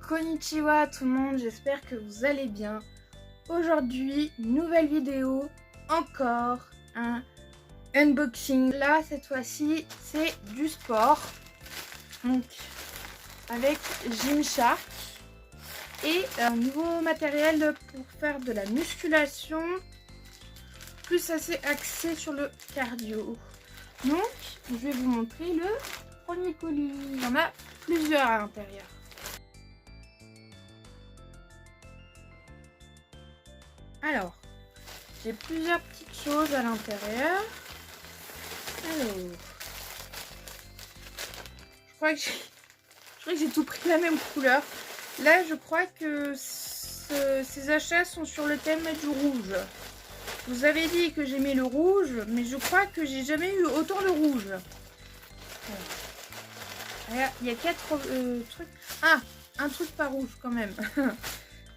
Konnichiwa tout le monde, j'espère que vous allez bien. Aujourd'hui, nouvelle vidéo, encore un unboxing. Là, cette fois-ci, c'est du sport. Donc, avec Gymshark. Et un nouveau matériel pour faire de la musculation. Plus assez axé sur le cardio. Donc, je vais vous montrer le premier colis. Il y en a plusieurs à l'intérieur. Alors, j'ai plusieurs petites choses à l'intérieur. Alors, je crois que j'ai tout pris la même couleur. Là, je crois que ces achats sont sur le thème du rouge. Vous avez dit que j'aimais le rouge, mais je crois que j'ai jamais eu autant de rouge. Voilà. Il y a 4 trucs. Ah, un truc pas rouge quand même.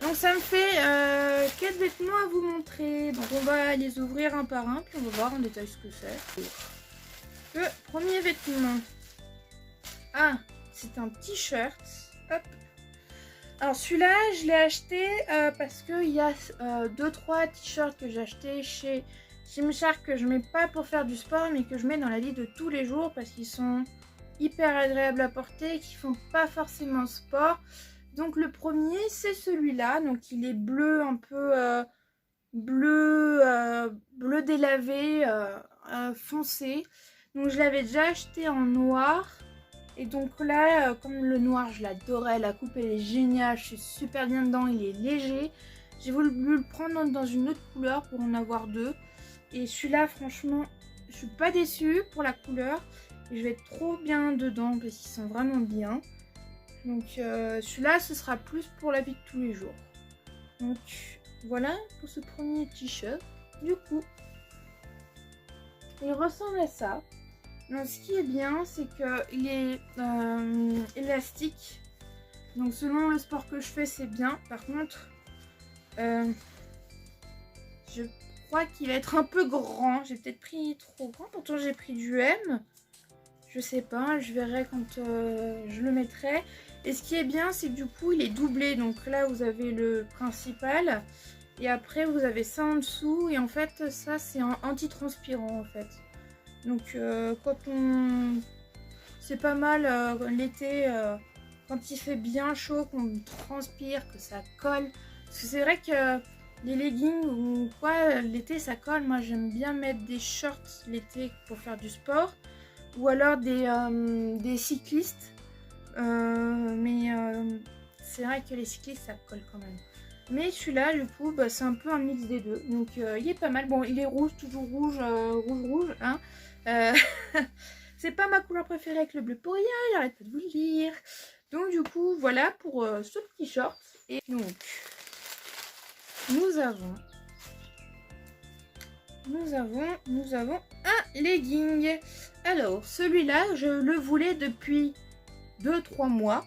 Donc ça me fait 4 vêtements à vous montrer. Donc on va les ouvrir un par un, puis on va voir en détail ce que c'est. Le premier vêtement. Ah, c'est un t-shirt. Hop. Alors celui-là, je l'ai acheté parce qu'il y a 2-3 t-shirts que j'ai acheté chez Gymshark que je mets pas pour faire du sport, mais que je mets dans la vie de tous les jours parce qu'ils sont hyper agréables à porter et qui font pas forcément sport. Donc le premier, c'est celui-là. Donc il est bleu, un peu bleu délavé, foncé. Donc je l'avais déjà acheté en noir. Et donc là, comme le noir, je l'adorais. La coupe, elle est géniale. Je suis super bien dedans. Il est léger. J'ai voulu le prendre dans une autre couleur pour en avoir deux. Et celui-là, franchement, je suis pas déçue pour la couleur. Et je vais être trop bien dedans parce qu'ils sont vraiment bien. Donc celui-là, ce sera plus pour la vie de tous les jours. Donc voilà pour ce premier t-shirt. Du coup, il ressemble à ça. Donc ce qui est bien, c'est qu'il est élastique. Donc selon le sport que je fais, c'est bien. Par contre, je crois qu'il va être un peu grand. J'ai peut-être pris trop grand. Pourtant j'ai pris du M. Je sais pas, je verrai quand je le mettrai. Et ce qui est bien, c'est que du coup, il est doublé. Donc là, vous avez le principal. Et après, vous avez ça en dessous. Et en fait, ça, c'est un anti-transpirant, en fait. Donc, c'est pas mal l'été, quand il fait bien chaud, qu'on transpire, que ça colle. Parce que c'est vrai que les leggings ou quoi, l'été, ça colle. Moi, j'aime bien mettre des shorts l'été pour faire du sport. Ou alors des cyclistes. Mais c'est vrai que les cyclistes, ça colle quand même. Mais celui-là, du coup, bah, c'est un peu un mix des deux. Donc, il est pas mal. Bon, il est rouge, toujours rouge, rouge. Hein. C'est pas ma couleur préférée avec le bleu pour rien. J'arrête pas de vous le dire. Donc, du coup, voilà pour ce petit short. Et donc, nous avons un legging. Alors, celui-là, je le voulais depuis 2-3 mois.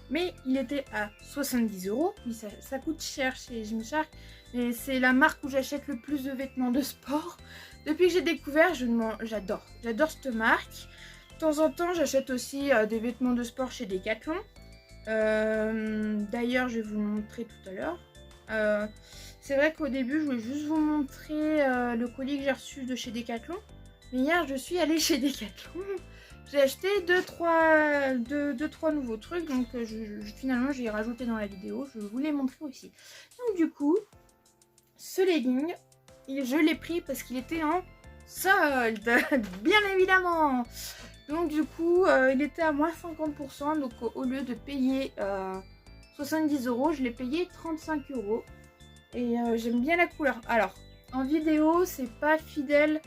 Mais il était à 70 €. Ça coûte cher chez Gymshark. Et c'est la marque où j'achète le plus de vêtements de sport. Depuis que j'ai découvert, j'adore. J'adore cette marque. De temps en temps, j'achète aussi des vêtements de sport chez Decathlon. D'ailleurs, je vais vous montrer tout à l'heure. C'est vrai qu'au début, je voulais juste vous montrer le colis que j'ai reçu de chez Decathlon. Mais hier, je suis allée chez Decathlon. J'ai acheté 2-3 nouveaux trucs. Donc finalement, j'ai rajouté dans la vidéo. Je vous les montrer aussi. Donc du coup, ce legging, je l'ai pris parce qu'il était en solde. Bien évidemment. Donc du coup, il était à moins 50%. Donc au lieu de payer 70 €, je l'ai payé 35 €. Et j'aime bien la couleur. Alors, en vidéo, c'est pas fidèle,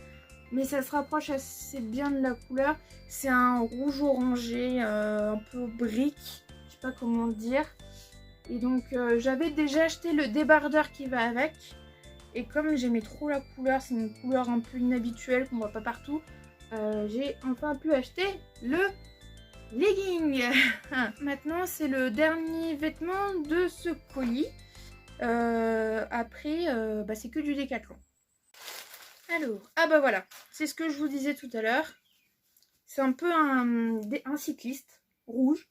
mais ça se rapproche assez bien de la couleur. C'est un rouge orangé, un peu brique, je sais pas comment dire. Et donc, j'avais déjà acheté le débardeur qui va avec. Et comme j'aimais trop la couleur, c'est une couleur un peu inhabituelle qu'on voit pas partout. J'ai enfin pu acheter le legging. Maintenant, c'est le dernier vêtement de ce colis. Après, c'est que du Décathlon. Alors, ah bah voilà, c'est ce que je vous disais tout à l'heure. C'est un peu un cycliste rouge,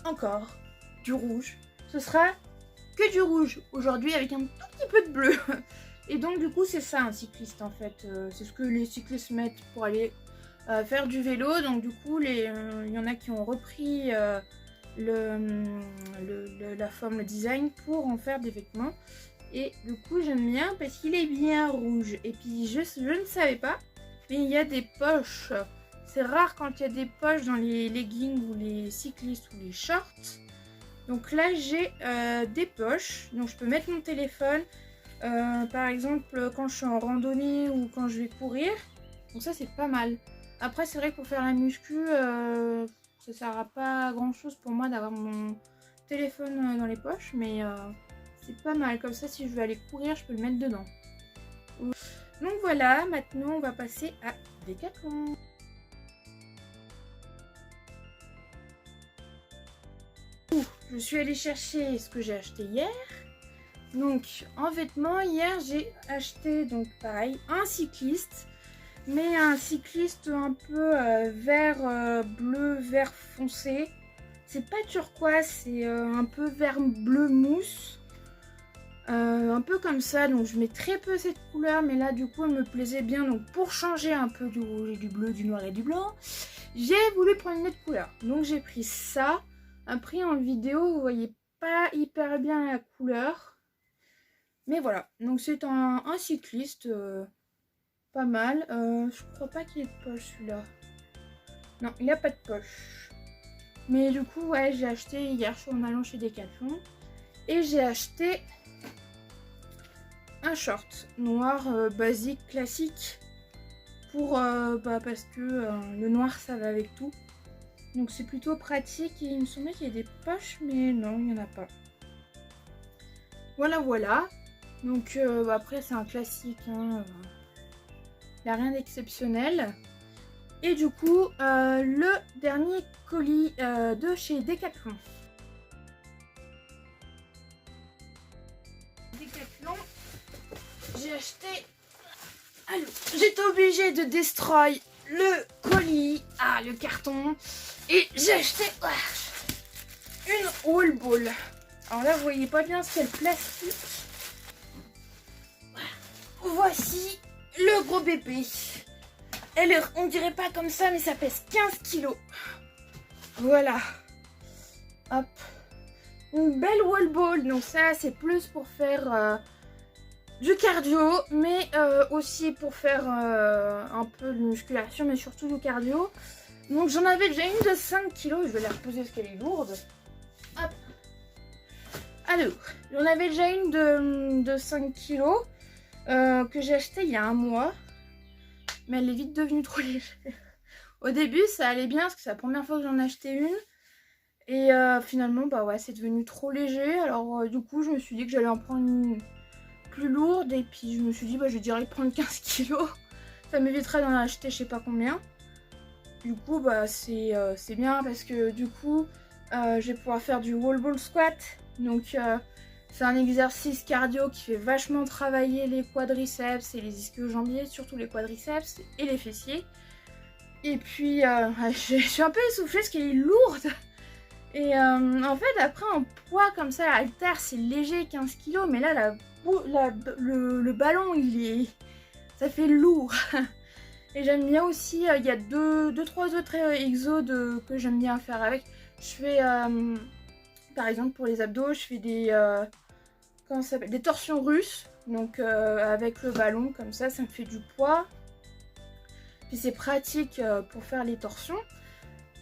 encore du rouge. ce sera que du rouge aujourd'hui avec un tout petit peu de bleu. Et donc du coup c'est ça un cycliste en fait, c'est ce que les cyclistes mettent pour aller faire du vélo. Donc du coup il y en a qui ont repris la forme, le design pour en faire des vêtements. Et du coup j'aime bien parce qu'il est bien rouge. Et puis je ne savais pas, mais il y a des poches. C'est rare quand il y a des poches dans les leggings ou les cyclistes ou les shorts. Donc là j'ai des poches, donc je peux mettre mon téléphone, par exemple quand je suis en randonnée ou quand je vais courir. Donc ça c'est pas mal. Après c'est vrai que pour faire la muscu, ça sert à pas grand chose pour moi d'avoir mon téléphone dans les poches, mais c'est pas mal. Comme ça si je veux aller courir je peux le mettre dedans. Donc voilà, maintenant on va passer à Decathlon. Je suis allée chercher ce que j'ai acheté hier. Donc en vêtements, hier j'ai acheté donc pareil un cycliste, mais un cycliste un peu vert bleu, vert foncé. C'est pas turquoise, c'est un peu vert bleu mousse. Un peu comme ça, donc je mets très peu cette couleur, mais là du coup elle me plaisait bien. Donc pour changer un peu du rouge et du bleu, du noir et du blanc, j'ai voulu prendre une autre couleur. Donc j'ai pris ça. Après en vidéo vous voyez pas hyper bien la couleur, mais voilà, donc c'est un cycliste pas mal. Je crois pas qu'il ait de poche celui-là, non il a pas de poche, mais du coup ouais j'ai acheté hier en allant chez Decathlon et j'ai acheté un short noir basique classique pour parce que le noir ça va avec tout. Donc c'est plutôt pratique. Et il me semblait qu'il y a des poches, mais non, il n'y en a pas. Voilà, voilà. Donc après c'est un classique, hein. Il n'y a rien d'exceptionnel. Et du coup, le dernier colis de chez Decathlon. Decathlon, j'ai acheté... Alors, j'étais obligée de destroy le colis, le carton. Et j'ai acheté une wall ball. Alors là, vous voyez pas bien ce qu'est le plastique. Voici le gros bébé. On dirait pas comme ça, mais ça pèse 15 kilos. Voilà. Hop. Une belle wall ball. Donc ça, c'est plus pour faire du cardio, mais aussi pour faire un peu de musculation, mais surtout du cardio. Donc j'en avais déjà une de 5 kg, je vais la reposer parce qu'elle est lourde. Hop. Alors, j'en avais déjà une de 5 kg que j'ai acheté il y a un mois. Mais elle est vite devenue trop légère. Au début ça allait bien parce que c'est la première fois que j'en achetais une. Et finalement bah ouais c'est devenu trop léger. Alors du coup je me suis dit que j'allais en prendre une plus lourde. Et puis je me suis dit bah je vais direct prendre 15 kg. Ça m'éviterait d'en acheter je sais pas combien. Du coup bah c'est bien parce que du coup je vais pouvoir faire du wall ball squat. Donc c'est un exercice cardio qui fait vachement travailler les quadriceps et les ischio-jambiers, surtout les quadriceps et les fessiers. Et puis je suis un peu essoufflée parce qu'elle est lourde. Et en fait après en poids comme ça, l'haltère c'est léger 15 kg, mais là le ballon ça fait lourd. Et j'aime bien aussi, il y a deux trois autres exos que j'aime bien faire avec. Je fais, par exemple pour les abdos, je fais des, comment ça s'appelle, des torsions russes. Donc avec le ballon comme ça me fait du poids. Puis c'est pratique pour faire les torsions.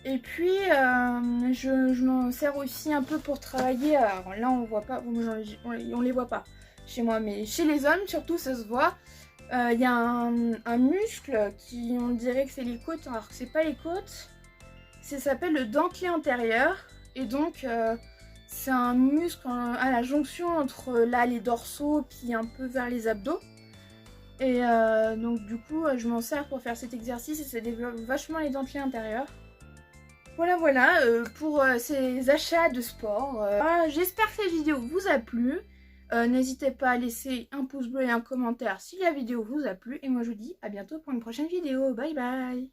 Et puis je m'en sers aussi un peu pour travailler. Alors là on voit pas, on les voit pas chez moi, mais chez les hommes surtout ça se voit. Il y a un muscle qui on dirait que c'est les côtes, alors que c'est pas les côtes. Ça s'appelle le dentelé antérieur. Et donc c'est un muscle à la jonction entre là les dorsaux puis un peu vers les abdos. Et donc du coup je m'en sers pour faire cet exercice et ça développe vachement les dentelés antérieurs. Voilà pour ces achats de sport. J'espère que cette vidéo vous a plu. N'hésitez pas à laisser un pouce bleu et un commentaire si la vidéo vous a plu. Et moi je vous dis à bientôt pour une prochaine vidéo. Bye bye.